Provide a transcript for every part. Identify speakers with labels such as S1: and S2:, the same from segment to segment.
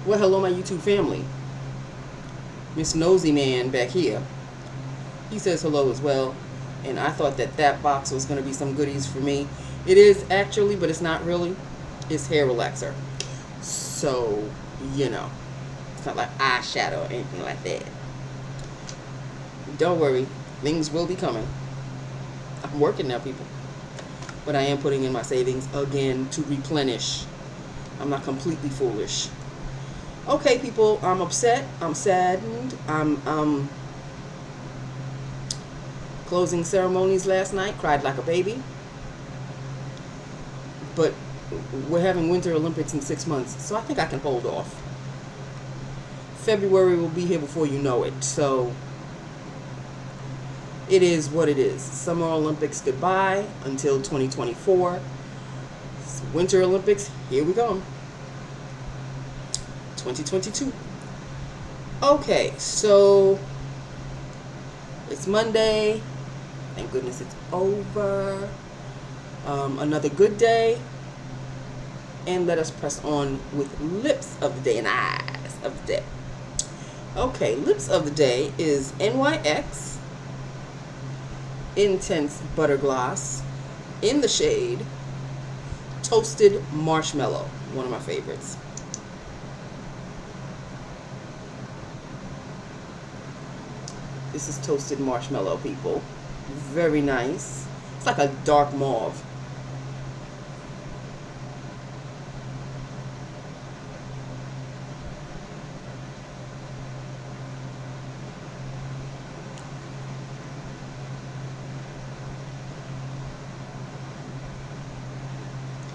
S1: Well, hello, my YouTube family. Miss Nosy Man back here. He says hello as well. And I thought that that box was going to be some goodies for me. It is actually, but it's not really. It's hair relaxer. So, you know, it's not like eyeshadow or anything like that. Don't worry. Things will be coming. I'm working now, people. But I am putting in my savings again to replenish. I'm not completely foolish. Okay, people, I'm upset. I'm saddened. I'm closing ceremonies last night. Cried like a baby. But we're having Winter Olympics in 6 months, so I think I can hold off. February will be here before you know it. So it is what it is. Summer Olympics goodbye until 2024. Winter Olympics, here we go. 2022. Okay, so it's Monday. Thank goodness it's over. Another good day. And let us press on with lips of the day and eyes of the day. Okay, lips of the day is NYX Intense Butter Gloss in the shade Toasted Marshmallow. One of my favorites. This is Toasted Marshmallow, people. Very nice. It's like a dark mauve.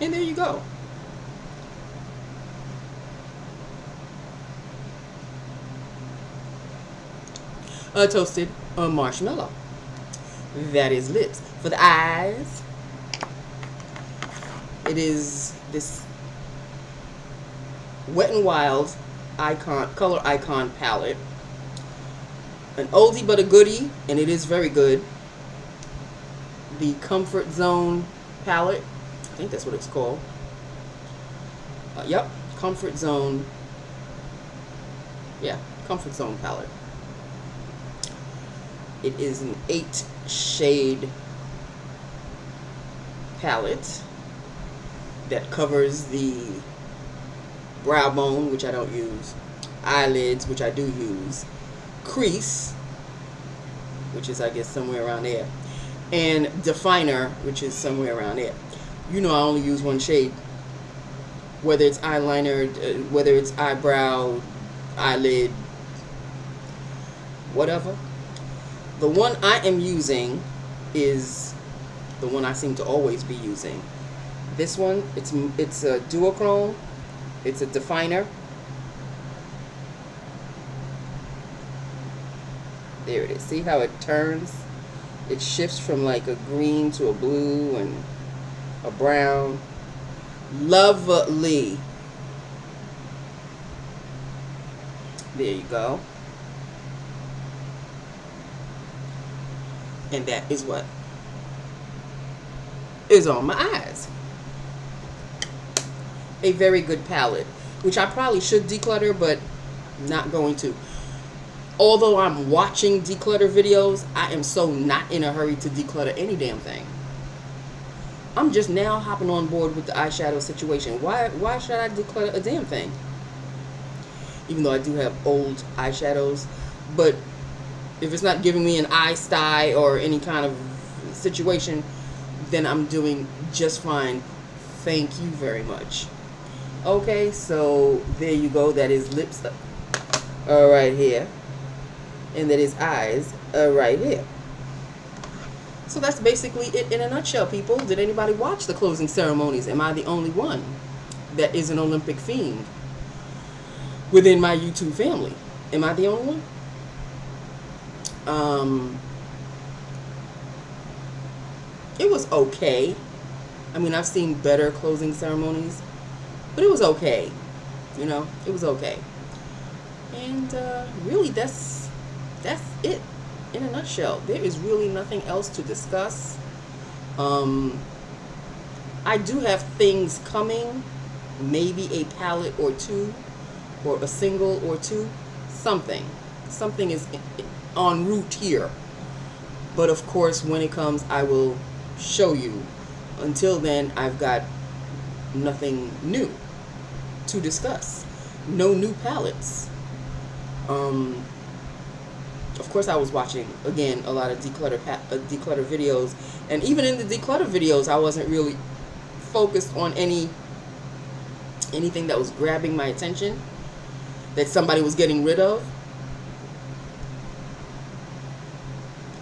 S1: And there you go. Toasted marshmallow. That is lips. For the eyes, it is this Wet n Wild color icon palette. An oldie but a goodie, and it is very good. The Comfort Zone palette. I think that's what it's called. Yep, Comfort Zone. Yeah, Comfort Zone palette. It is an 8-shade palette that covers the brow bone, which I don't use, eyelids, which I do use, crease, which is, I guess, somewhere around there, and definer, which is somewhere around there. You know I only use one shade, whether it's eyeliner, whether it's eyebrow, eyelid, whatever. The one I am using is the one I seem to always be using. This one, it's a duochrome. It's a definer. There it is. See how it turns? It shifts from like a green to a blue and a brown. Lovely. There you go. And that is what is on my eyes. A very good palette, which I probably should declutter, but not going to. Although I'm watching declutter videos, I am so not in a hurry to declutter any damn thing. I'm just now hopping on board with the eyeshadow situation. Why should I declutter a damn thing? Even though I do have old eyeshadows, but if it's not giving me an eye sty or any kind of situation, then I'm doing just fine. Thank you very much. Okay, so there you go. That is lips right here. And that is eyes right here. So that's basically it in a nutshell, people. Did anybody watch the closing ceremonies? Am I the only one that is an Olympic fiend within my YouTube family? Am I the only one? It was okay. I mean, I've seen better closing ceremonies, but it was okay. You know, it was okay. And really, that's it in a nutshell. There is really nothing else to discuss. I do have things coming, maybe a palette or two or a single or two. Something is en route here. But of course, when it comes, I will show you. Until then, I've got nothing new to discuss. No new palettes. Of course, I was watching, again, a lot of declutter videos. And even in the declutter videos, I wasn't really focused on anything that was grabbing my attention, that somebody was getting rid of.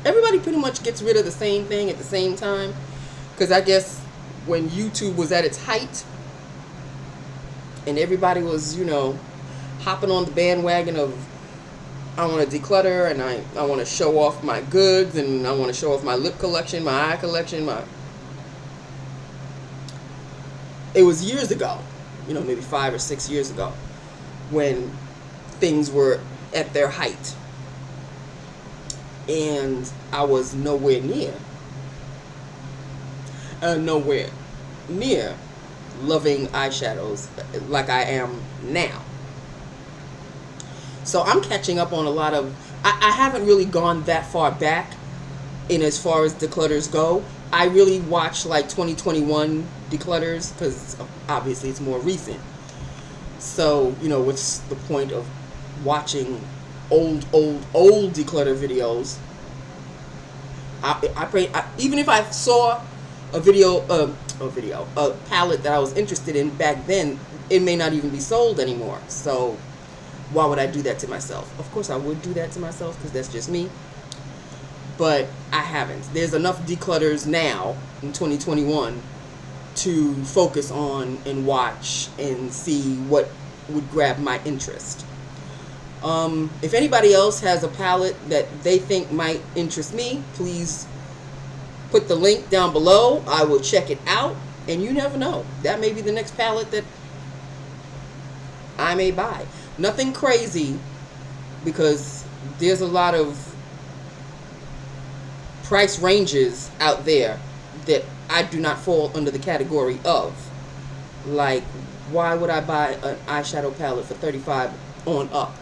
S1: Everybody pretty much gets rid of the same thing at the same time. Because I guess when YouTube was at its height, and everybody was, hopping on the bandwagon of, I want to declutter, and I want to show off my goods, and I want to show off my lip collection, my eye collection, It was years ago, maybe 5 or 6 years ago, when things were at their height. And I was nowhere near loving eyeshadows like I am now. So I'm catching up on a lot of, I haven't really gone that far back in as far as declutters go. I really watch like 2021 declutters because obviously it's more recent. So, what's the point of watching old declutter videos? Even if I saw a palette that I was interested in back then, it may not even be sold anymore. So why would I do that to myself? Of course I would do that to myself because that's just me. But I haven't. There's enough declutters now in 2021 to focus on and watch and see what would grab my interest. If anybody else has a palette that they think might interest me, please put the link down below. I will check it out, and you never know. That may be the next palette that I may buy. Nothing crazy, because there's a lot of price ranges out there that I do not fall under the category of. Like, why would I buy an eyeshadow palette for $35 on up?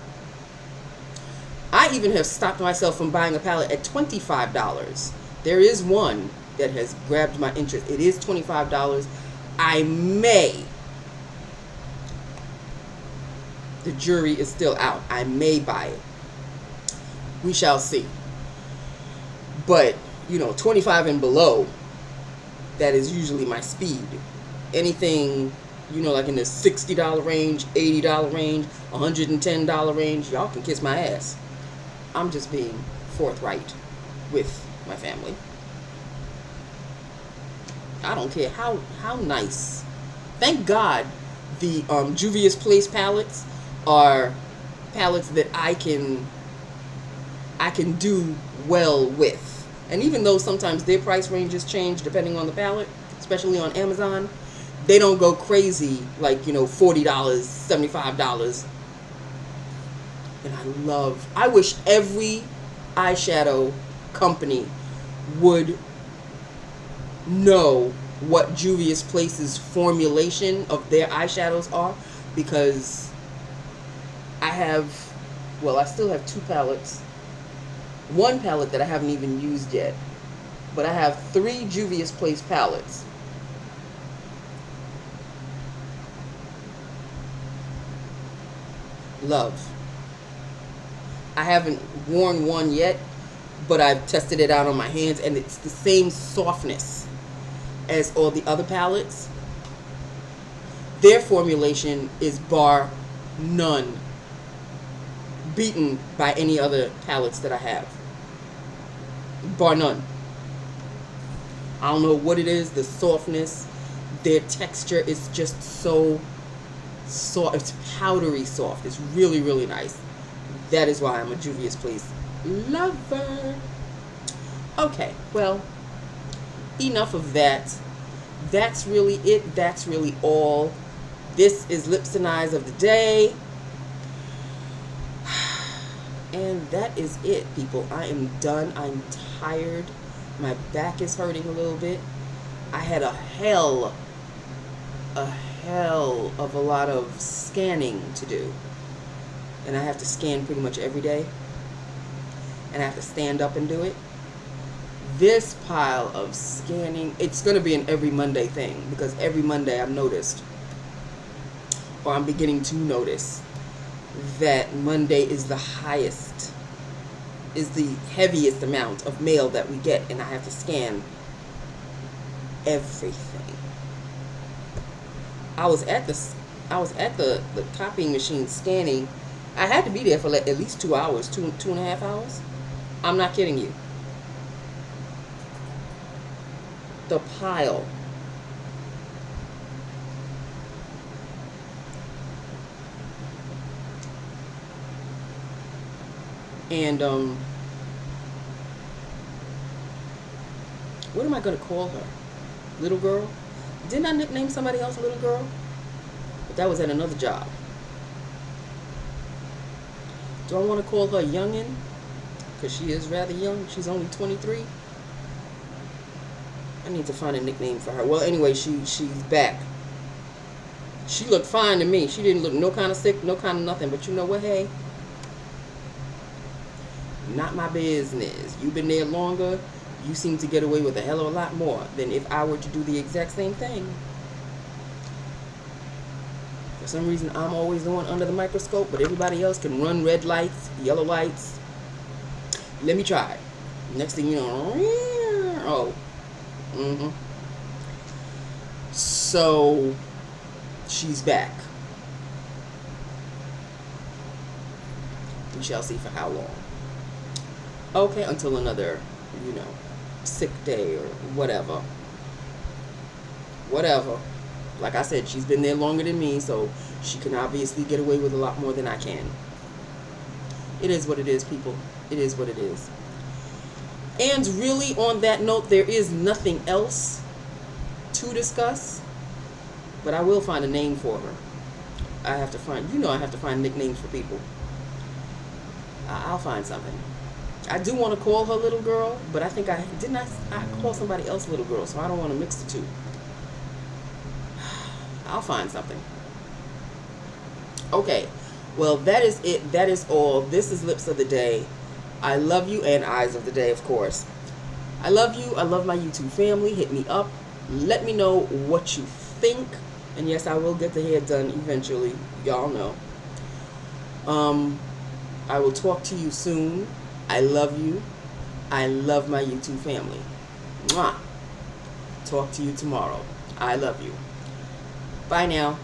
S1: I even have stopped myself from buying a palette at $25. There is one that has grabbed my interest. It is $25. The jury is still out. I may buy it. We shall see. But, 25 and below, that is usually my speed. Anything, like in the $60 range, $80 range, $110 range, y'all can kiss my ass. I'm just being forthright with my family. I don't care how nice. Thank God the Juvia's Place palettes are palettes that I can do well with. And even though sometimes their price ranges change depending on the palette, especially on Amazon, they don't go crazy like, $40, $75. And I wish every eyeshadow company would know what Juvia's Place's formulation of their eyeshadows are, because I still have 2 palettes. One palette that I haven't even used yet, but I have 3 Juvia's Place palettes. Love. I haven't worn one yet, but I've tested it out on my hands, and it's the same softness as all the other palettes. Their formulation is bar none beaten by any other palettes that I have. Bar none. I don't know what it is, the softness, their texture is just so soft. It's powdery soft. It's really, really nice. That is why I'm a Juvia's Place lover. Okay, well, enough of that. That's really it. That's really all. This is Lips and Eyes of the Day. And that is it, people. I am done. I'm tired. My back is hurting a little bit. I had a hell of a lot of scanning to do. and I have to scan pretty much every day, and I have to stand up and do it. This pile of scanning, it's going to be an every Monday thing, because every Monday I've noticed, or I'm beginning to notice, that Monday is the highest, is the heaviest amount of mail that we get, and I have to scan everything. I was at the copying machine scanning. I had to be there for like at least 2 hours, two and a half hours. I'm not kidding you. The pile. And what am I gonna call her? Little girl? Didn't I nickname somebody else Little Girl? But that was at another job. Do I want to call her Youngin? Because she is rather young. She's only 23. I need to find a nickname for her. Well, anyway, she's back. She looked fine to me. She didn't look no kind of sick, no kind of nothing. But you know what? Hey, not my business. You've been there longer. You seem to get away with a hell of a lot more than if I were to do the exact same thing. For some reason, I'm always the one under the microscope, but everybody else can run red lights, yellow lights. Let me try. Next thing you know, oh. So, she's back. We shall see for how long. Okay, until another, sick day or whatever. Whatever. Like I said, she's been there longer than me, so she can obviously get away with a lot more than I can. It is what it is, people. It is what it is. And really, on that note, there is nothing else to discuss, but I will find a name for her. I have to find, I have to find nicknames for people. I'll find something. I do want to call her Little Girl, but I think I call somebody else Little Girl, so I don't want to mix the two. I'll find something. Okay, well, that is it. That is all. This is Lips of the Day. I love you, and Eyes of the Day, of course. I love you. I love my YouTube family. Hit me up. Let me know what you think. And yes, I will get the hair done eventually. Y'all know. I will talk to you soon. I love you. I love my YouTube family. Mwah. Talk to you tomorrow. I love you. Bye now.